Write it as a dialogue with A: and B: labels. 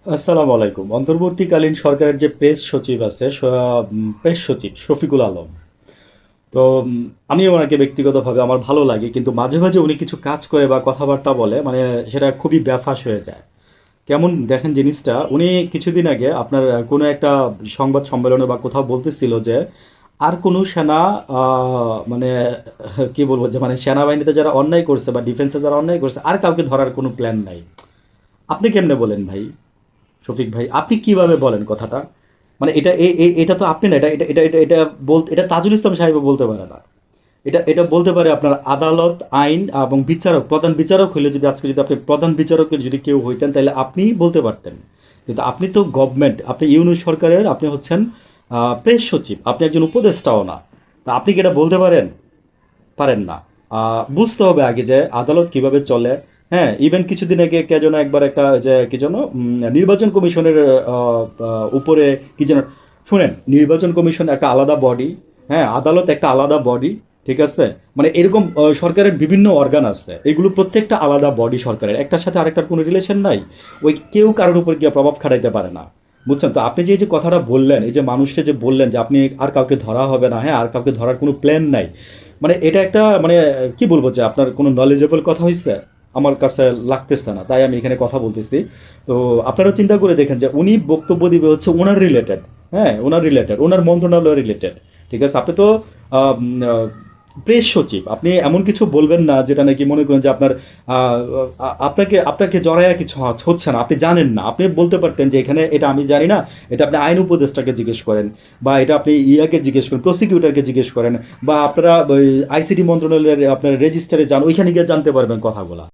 A: আসসালামু আলাইকুম। অন্তর্বর্তীকালীন সরকারের যে প্রেস সচিব আছে, প্রেস সচিব শফিকুল আলম। তো আমি ওনাকে ব্যক্তিগতভাবে আমার ভালো লাগে, কিন্তু মাঝে মাঝে উনি কিছু কাজ করে বা কথাবার্তা বলে, মানে সেটা খুবই ব্যাফাস হয়ে যায়। কেমন দেখেন জিনিসটা, উনি কিছুদিন আগে আপনার কোনো একটা সংবাদ সম্মেলনে বা কোথাও বলতেছিল যে আর কোনো সেনা মানে কি বলবো, যে মানে সেনাবাহিনীতে যারা অন্যায় করছে বা ডিফেন্সে যারা অন্যায় করছে আর কাউকে ধরার কোনো প্ল্যান নাই। আপনি কেমনে বলেন ভাই? শফিক ভাই, আপনি কিভাবে বলেন কথাটা? মানে এটা তো আপনি না, এটা এটা এটা এটা এটা বলতে, এটা তাজুল ইসলাম সাহেব বলতে পারে না। এটা এটা বলতে পারে আপনার আদালত, আইন এবং বিচারক, প্রধান বিচারক হইলে, যদি আজকে যদি আপনি প্রধান বিচারকের যদি কেউ হইতেন তাহলে আপনিই বলতে পারতেন। কিন্তু আপনি তো গভর্নমেন্ট, আপনি ইউনিট সরকারের, আপনি হচ্ছেন প্রেস সচিব, আপনি একজন উপদেষ্টাও না। তা আপনি কি এটা বলতে পারেন? পারেন না। বুঝতে হবে আগে যে আদালত কিভাবে চলে। হ্যাঁ, ইভেন কিছুদিন আগে কে যেন একবার একটা যে কি যেন নির্বাচন কমিশনের উপরে কি যেন, শুনেন, নির্বাচন কমিশন একটা আলাদা বডি, হ্যাঁ, আদালত একটা আলাদা বডি, ঠিক আছে? মানে এরকম সরকারের বিভিন্ন অর্গান আছে, এগুলো প্রত্যেকটা আলাদা বডি, সরকারের একটার সাথে আরেকটার কোনো রিলেশন নাই। ওই কেউ কারোর উপর গিয়ে প্রভাব খাটাইতে পারে না। বুঝছেন তো? আপনি যে এই যে কথাটা বললেন, এই যে মানুষকে যে বললেন যে আপনি আর কাউকে ধরা হবে না, হ্যাঁ, আর কাউকে ধরার কোনো প্ল্যান নাই, মানে এটা একটা মানে কি বলবো, যে আপনার কোনো নলেজেবল কথা হইছে? আমার কাছে লাগতেছে না, তাই আমি এখানে কথা বলতেছি। তো আপনারা চিন্তা করে দেখেন যে উনি বক্তব্য দিবে হচ্ছে ওনার রিলেটেড, হ্যাঁ, ওনার রিলেটেড, ওনার মন্ত্রণালয় রিলেটেড, ঠিক আছে? আপনি তো প্রেস সচিব, আপনি এমন কিছু বলবেন না যেটা নাকি মনে করেন যে আপনার আপনাকে আপনাকে জড়াইয়া কিছু হচ্ছে না, আপনি জানেন না। আপনি বলতে পারতেন যে এখানে এটা আমি জানি না, এটা আপনি আইন উপদেষ্টাকে জিজ্ঞেস করেন, বা এটা আপনি ইয়াকে জিজ্ঞেস করেন, প্রসিকিউটরকে জিজ্ঞেস করেন, বা আপনারা ওই আইসিটি মন্ত্রণালয়ের আপনার রেজিস্টারে যান, ওইখানে গিয়ে জানতে পারবেন কথাগুলো।